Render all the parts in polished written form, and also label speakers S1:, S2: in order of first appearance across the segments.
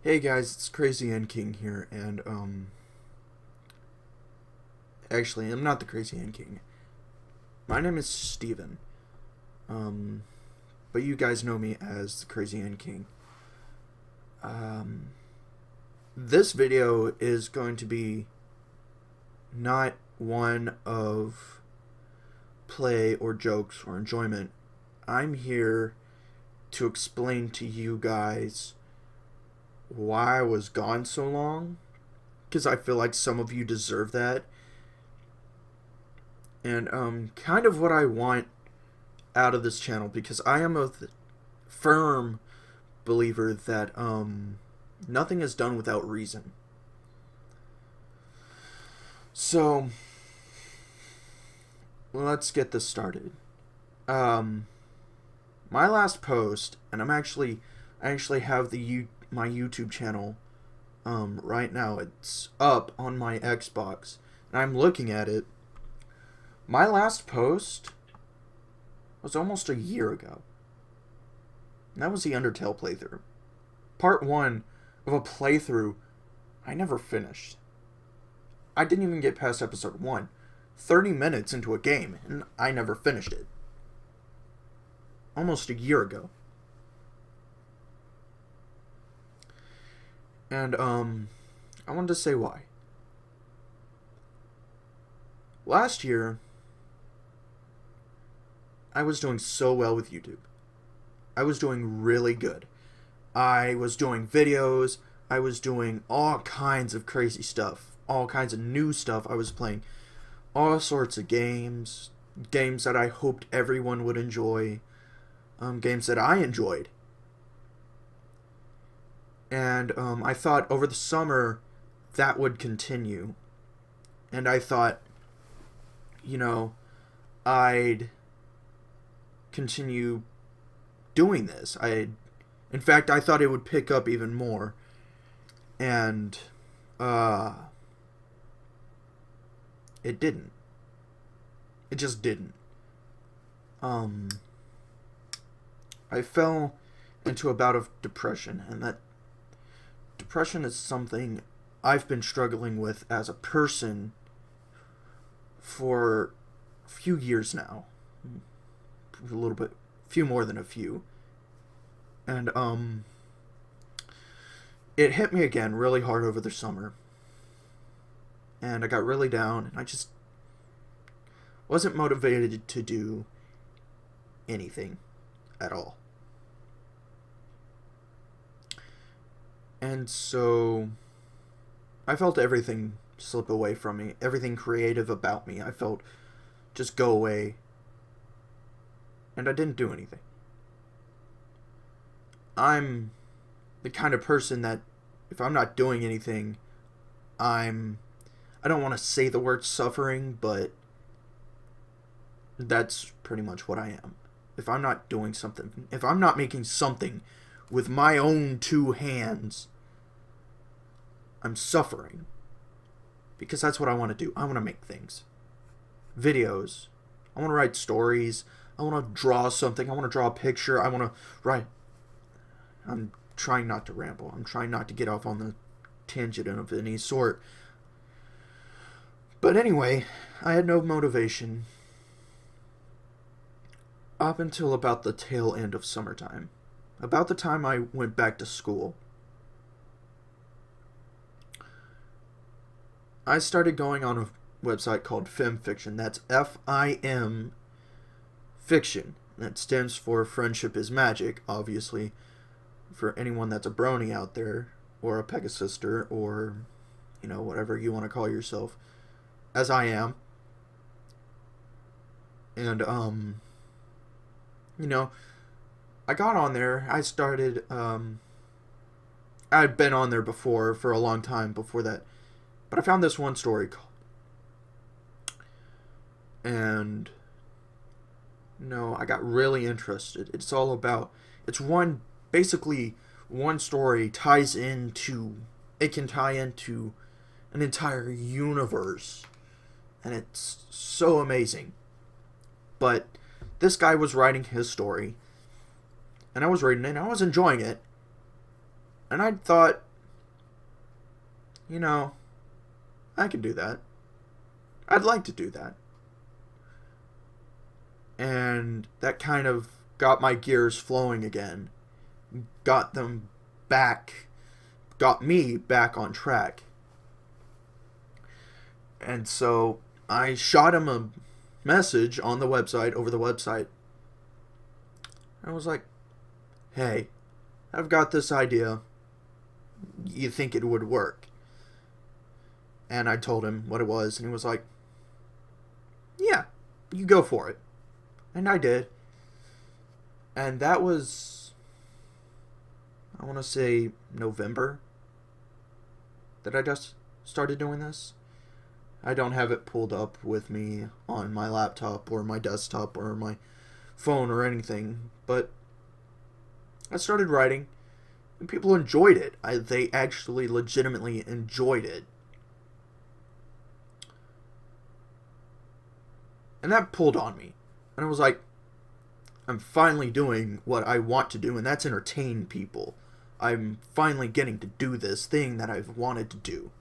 S1: Hey guys, it's Crazy N King here, and actually, I'm not the Crazy N King. My name is Steven. Um, but you guys know me as the Crazy N King. Um, this video is going to be not one of play or jokes or enjoyment. I'm here to explain to you guys why I was gone so long, because I feel like some of you deserve that. And kind of what I want out of this channel, because I am a firm believer that nothing is done without reason. So let's get this started. My last post, and I actually have my YouTube channel right now. It's up on my Xbox, and I'm looking at it. My last post was almost a year ago. And that was the Undertale playthrough. Part 1 of a playthrough I never finished. I didn't even get past episode 1. 30 minutes into a game, and I never finished it. Almost a year ago. And, I wanted to say why. Last year, I was doing so well with YouTube. I was doing really good. I was doing videos. I was doing all kinds of crazy stuff. All kinds of new stuff. I was playing all sorts of games. Games that I hoped everyone would enjoy. Games that I enjoyed. And I thought over the summer that would continue. And I thought, I'd continue doing this. In fact, I thought it would pick up even more. And it didn't. It just didn't. I fell into a bout of depression, and that depression is something I've been struggling with as a person for a few years now. A few more than a few. And it hit me again really hard over the summer. And I got really down, and I just wasn't motivated to do anything at all. And so I felt everything slip away from me. Everything creative about me, I felt just go away. And I didn't do anything. I'm the kind of person that if I'm not doing anything, I don't want to say the word suffering, but that's pretty much what I am. If I'm not doing something, if I'm not making something with my own two hands, I'm suffering. Because that's what I want to do. I want to make things. Videos. I want to write stories. I want to draw something. I want to draw a picture. I want to write. I'm trying not to ramble. I'm trying not to get off on the tangent of any sort. But anyway, I had no motivation up until about the tail end of summertime. About the time I went back to school. I started going on a website called FimFiction. That's F-I-M Fiction. That stands for Friendship is Magic, obviously. For anyone that's a brony out there, or a Pegasister, or, whatever you want to call yourself. As I am. And, I got on there. I started, I'd been on there before, for a long time before that. But I found this one story called. And, I got really interested. It's all about, basically, one story it can tie into an entire universe. And it's so amazing. But this guy was writing his story, and I was reading it, and I was enjoying it. And I thought, you know, I can do that. I'd like to do that. And that kind of got my gears flowing again. Got them back. Got me back on track. And so I shot him a message on the website, over the website. I was like, hey, I've got this idea. You think it would work? And I told him what it was, and he was like, yeah, you go for it. And I did. And that was, I want to say, November that I just started doing this. I don't have it pulled up with me on my laptop or my desktop or my phone or anything, but I started writing, and people enjoyed it. They actually legitimately enjoyed it. And that pulled on me. And I was like, I'm finally doing what I want to do, and that's entertain people. I'm finally getting to do this thing that I've wanted to do.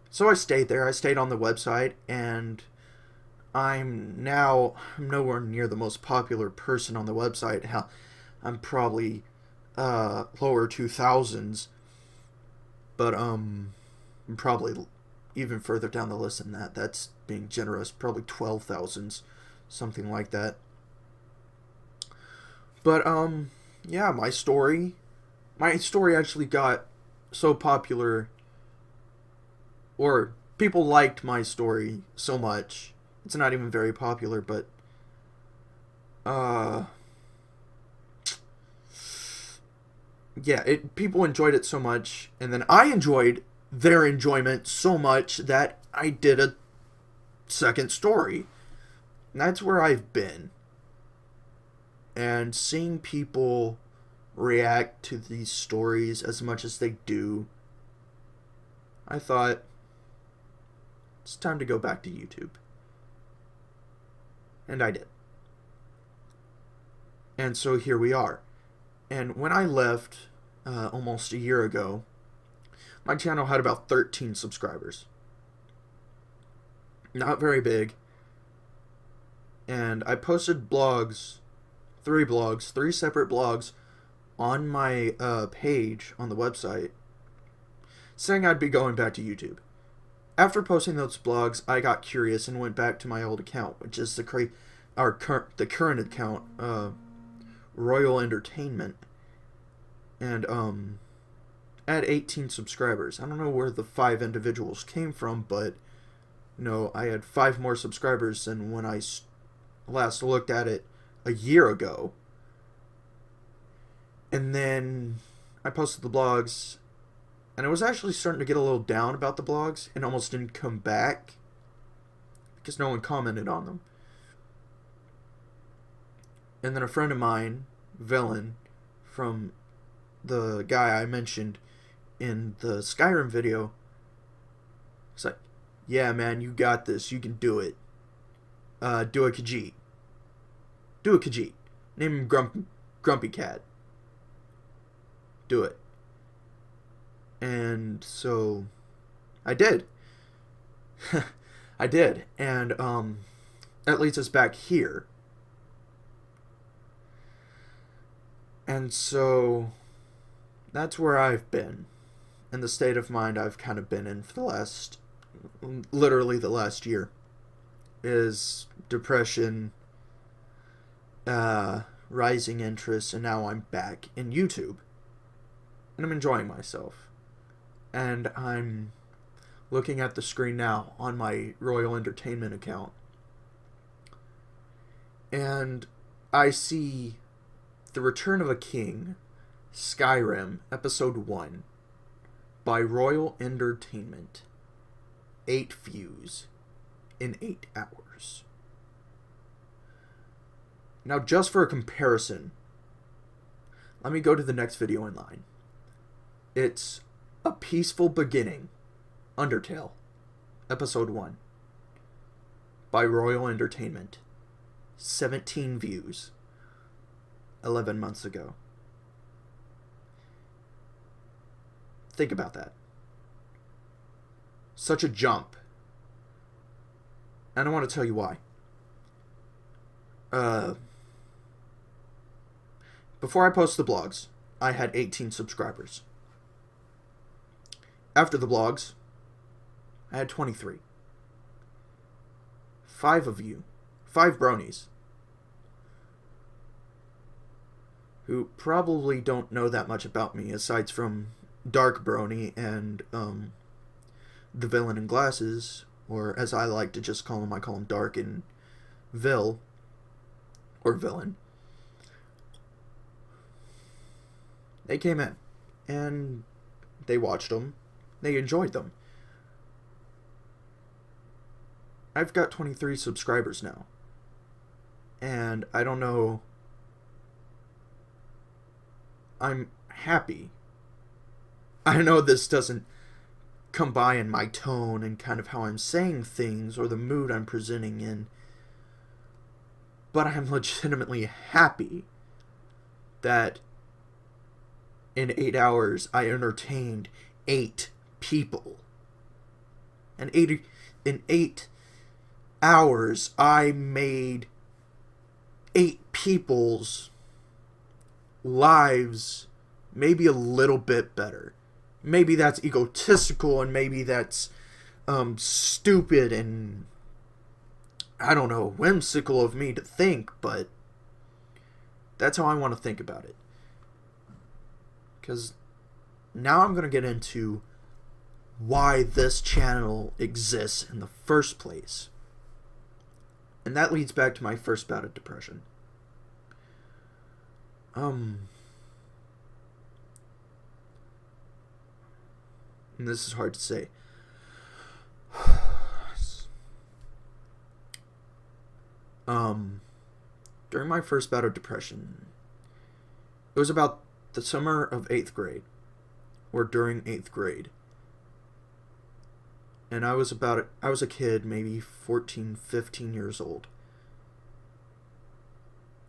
S1: So I stayed there. I stayed on the website, and I'm nowhere near the most popular person on the website. Hell, I'm probably lower 2000s, but I'm probably even further down the list than that. That's being generous. Probably 12,000s, something like that. But yeah, my story actually got so popular, or people liked my story so much. It's not even very popular, but yeah, people enjoyed it so much, and then I enjoyed their enjoyment so much that I did a second story. And that's where I've been. And seeing people react to these stories as much as they do, I thought, it's time to go back to YouTube. And I did. And so here we are. And when I left almost a year ago, my channel had about 13 subscribers. Not very big. And I posted blogs, three separate blogs on my page on the website saying I'd be going back to YouTube. After posting those blogs, I got curious and went back to my old account, which is the current account, Royal Entertainment, and I had 18 subscribers. I don't know where the 5 individuals came from, but no, I had 5 more subscribers than when I last looked at it a year ago. And then I posted the blogs, and I was actually starting to get a little down about the blogs and almost didn't come back because no one commented on them. And then a friend of mine, Villain, from the guy I mentioned in the Skyrim video, was like, yeah, man, you got this. You can do it. Do a Khajiit. Do a Khajiit. Name him Grumpy Cat. Do it. And so I did. I did. And that leads us back here. And so that's where I've been. And the state of mind I've kind of been in for literally the last year, is depression, rising interest, and now I'm back in YouTube. And I'm enjoying myself. And I'm looking at the screen now on my Royal Entertainment account. And I see The Return of a King, Skyrim, Episode 1, by Royal Entertainment. 8 views in 8 hours. Now, just for a comparison, let me go to the next video in line. It's A Peaceful Beginning, Undertale, Episode 1, by Royal Entertainment. 17 views, 11 months ago. Think about that. such a jump. And I want to tell you why. Before I post the blogs, I had 18 subscribers. After the blogs, I had 23. 5 of you, 5 bronies, who probably don't know that much about me, aside from Dark Brony and the Villain in Glasses, or as I like to just call him, I call him Dark and Vil, or Villain. They came in, and they watched them. They enjoyed them. I've got 23 subscribers now. And I don't know... I'm happy. I know this doesn't come by in my tone and kind of how I'm saying things or the mood I'm presenting in. But I'm legitimately happy that in 8 hours I entertained 8 people. And in 8 hours I made 8 people's lives maybe a little bit better. Maybe that's egotistical, and maybe that's stupid and, I don't know, whimsical of me to think, but that's how I want to think about it. Because now I'm going to get into why this channel exists in the first place. And that leads back to my first bout of depression. And this is hard to say. During my first bout of depression, it was about the summer of 8th grade, or during 8th grade. And I was a kid, maybe 14, 15 years old.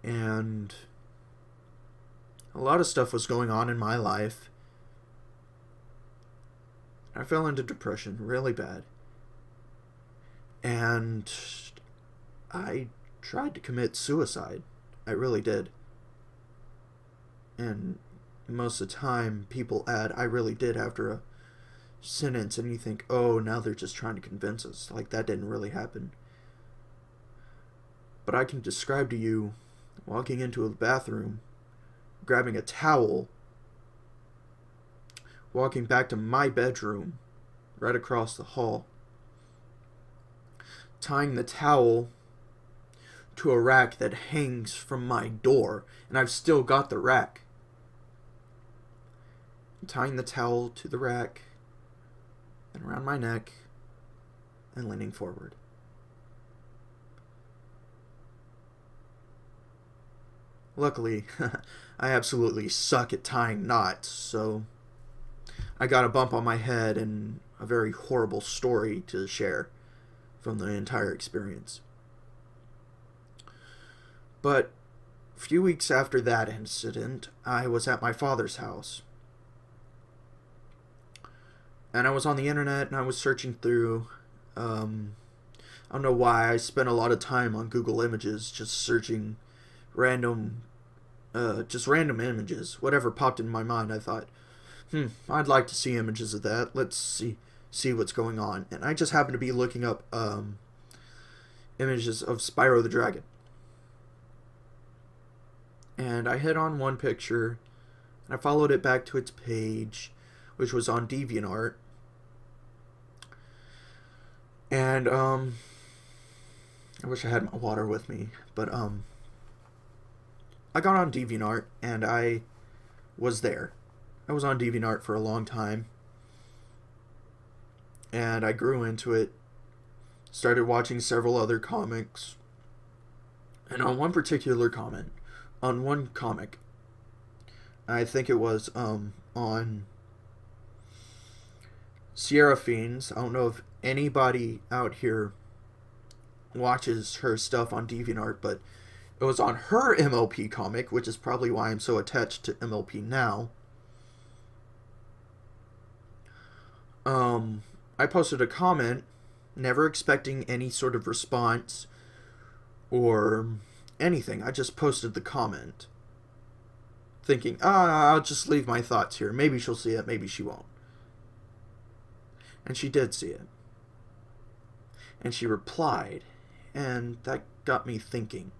S1: And a lot of stuff was going on in my life. I fell into depression really bad. And I tried to commit suicide. I really did. And most of the time, people add, I really did, after a sentence, and you think, oh, now they're just trying to convince us. Like, that didn't really happen. But I can describe to you walking into a bathroom, grabbing a towel, walking back to my bedroom, right across the hall, tying the towel to a rack that hangs from my door, and I've still got the rack. Tying the towel to the rack, and around my neck, and leaning forward. Luckily, I absolutely suck at tying knots, so I got a bump on my head and a very horrible story to share from the entire experience. But a few weeks after that incident, I was at my father's house. And I was on the internet, and I was searching through, I don't know why, I spent a lot of time on Google Images, just searching random images. Whatever popped in my mind, I thought, I'd like to see images of that. Let's see what's going on. And I just happened to be looking up images of Spyro the Dragon. And I hit on one picture, and I followed it back to its page, which was on DeviantArt. And, I wish I had my water with me, but, I got on DeviantArt, and I was there. I was on DeviantArt for a long time, and I grew into it, started watching several other comics, and on one comic, I think it was, on Sierra Fiends. I don't know if anybody out here watches her stuff on DeviantArt, but it was on her MLP comic, which is probably why I'm so attached to MLP now. I posted a comment, never expecting any sort of response or anything. I just posted the comment, thinking, I'll just leave my thoughts here. Maybe she'll see it, maybe she won't. And she did see it. And she replied, and that got me thinking.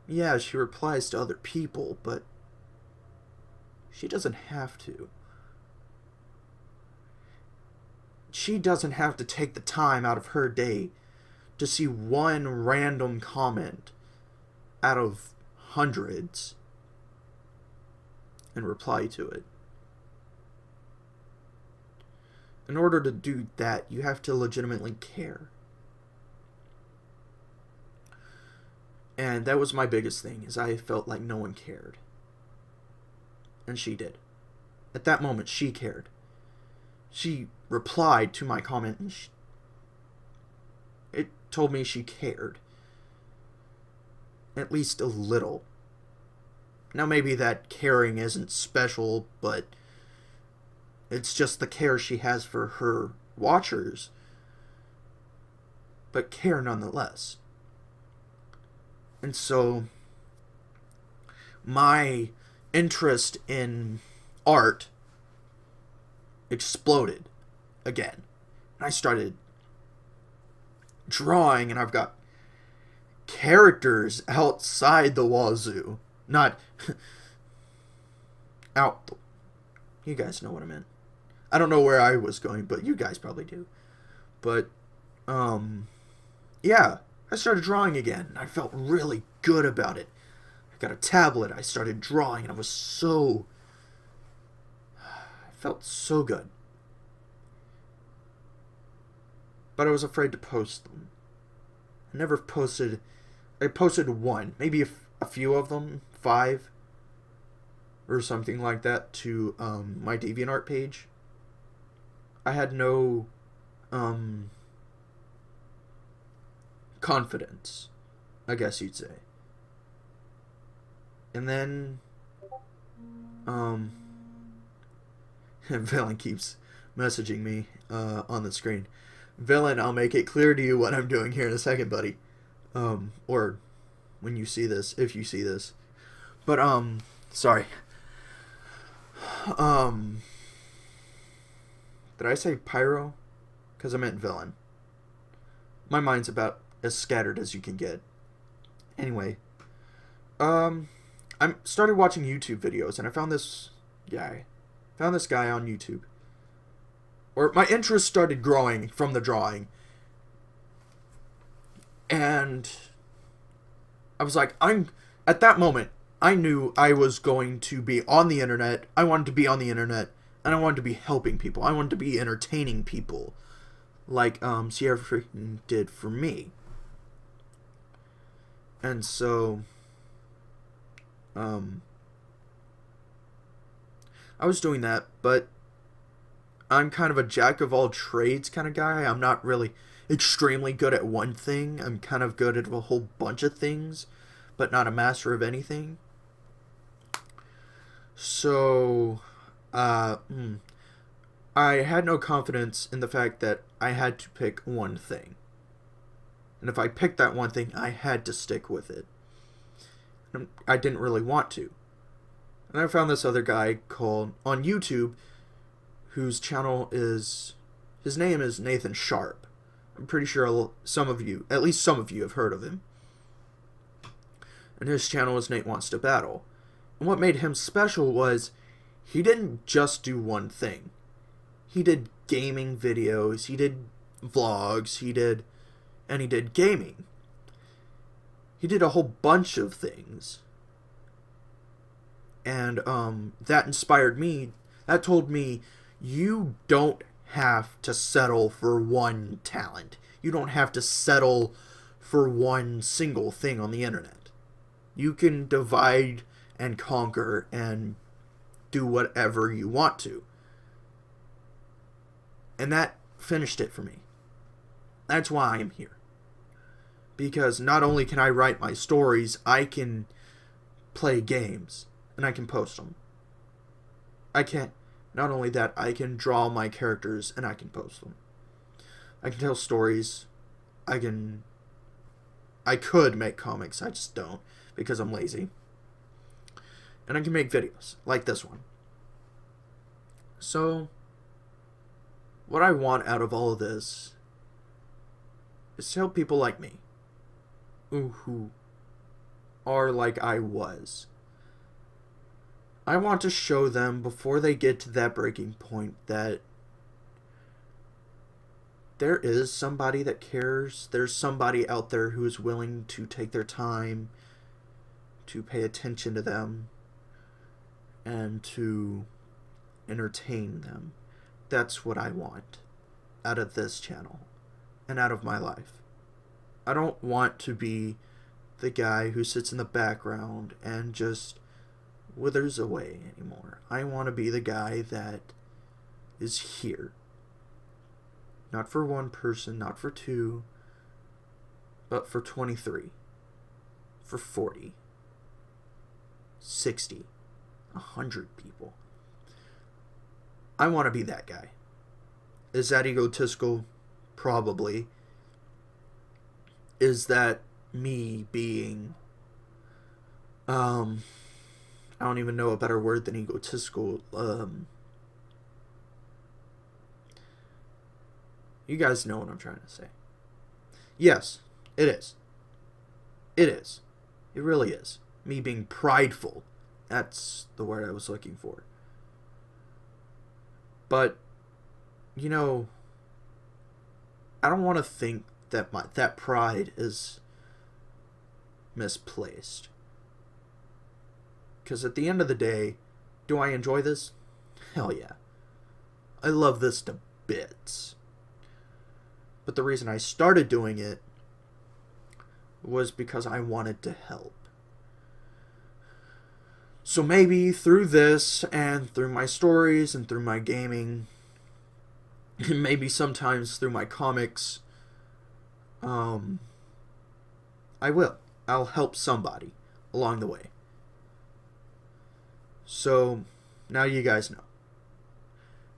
S1: Yeah, she replies to other people, but she doesn't have to. She doesn't have to take the time out of her day to see one random comment out of hundreds and reply to it. In order to do that, you have to legitimately care. And that was my biggest thing, is I felt like no one cared. And she did. At that moment, she cared. She replied to my comment, and it told me she cared. At least a little. Now, maybe that caring isn't special, but it's just the care she has for her watchers. But care nonetheless. And so, my interest in art exploded again. And I started drawing, and I've got characters outside the wazoo. Not out. You guys know what I meant. I don't know where I was going, but you guys probably do. But, yeah. I started drawing again, and I felt really good about it. I got a tablet, I started drawing, and I felt so good. But I was afraid to post them. I posted one, maybe a few of them, 5, or something like that, to my DeviantArt page. I had no confidence, I guess you'd say. And then Villain keeps messaging me on the screen. Villain, I'll make it clear to you what I'm doing here in a second, buddy. Or when you see this, if you see this. But sorry. Did I say pyro? Because I meant villain. My mind's about as scattered as you can get. Anyway, I started watching YouTube videos, and I found this guy. On YouTube. Or my interest started growing from the drawing. And I was like, at that moment, I knew I was going to be on the internet. I wanted to be on the internet, and I wanted to be helping people. I wanted to be entertaining people, like Sierra freaking did for me. And so, I was doing that, but I'm kind of a jack of all trades kind of guy. I'm not really extremely good at one thing. I'm kind of good at a whole bunch of things, but not a master of anything. So, I had no confidence in the fact that I had to pick one thing. And if I picked that one thing, I had to stick with it. And I didn't really want to. And I found this other guy on YouTube, whose channel his name is Nathan Sharp. I'm pretty sure at least some of you have heard of him. And his channel is Nate Wants to Battle. And what made him special was he didn't just do one thing. He did gaming videos, he did vlogs, he did gaming. He did a whole bunch of things. And that inspired me. That told me, you don't have to settle for one talent. You don't have to settle for one single thing on the internet. You can divide and conquer and do whatever you want to. And that finished it for me. That's why I am here. Because not only can I write my stories, I can play games. And I can post them. I Not only that, I can draw my characters and I can post them. I can tell stories. I could make comics, I just don't because I'm lazy. And I can make videos like this one. So, what I want out of all of this is to help people like me, who are like I was. I want to show them before they get to that breaking point that there is somebody that cares. There's somebody out there who is willing to take their time to pay attention to them and to entertain them. That's what I want out of this channel and out of my life. I don't want to be the guy who sits in the background and just withers away anymore. I want to be the guy that is here. Not for one person, not for two, but for 23, for 40, 60, 100 people. I want to be that guy. Is that egotistical? Probably. Is that me being, I don't even know a better word than egotistical. You guys know what I'm trying to say. Yes, it is. It is. It really is. Me being prideful. That's the word I was looking for. But, you know, I don't want to think that that pride is misplaced. Because at the end of the day, do I enjoy this? Hell yeah. I love this to bits. But the reason I started doing it was because I wanted to help. So maybe through this and through my stories and through my gaming, and maybe sometimes through my comics, I'll help somebody along the way. So now you guys know.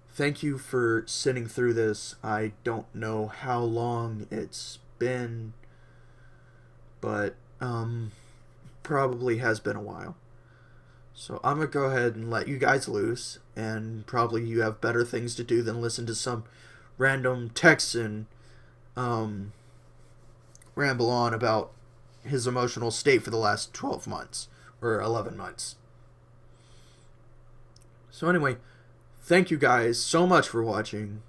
S1: Thank you for sitting through this. I don't know how long it's been, but probably has been a while. So I'm going to go ahead and let you guys loose, and probably you have better things to do than listen to some random Texan ramble on about his emotional state for the last 12 months, or 11 months. So anyway, thank you guys so much for watching.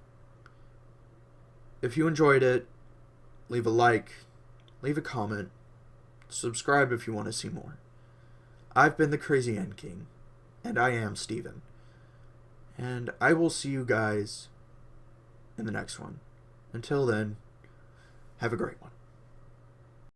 S1: If you enjoyed it, leave a like, leave a comment, subscribe if you want to see more. I've been the Crazy End King, and I am Steven. And I will see you guys in the next one. Until then, have a great one.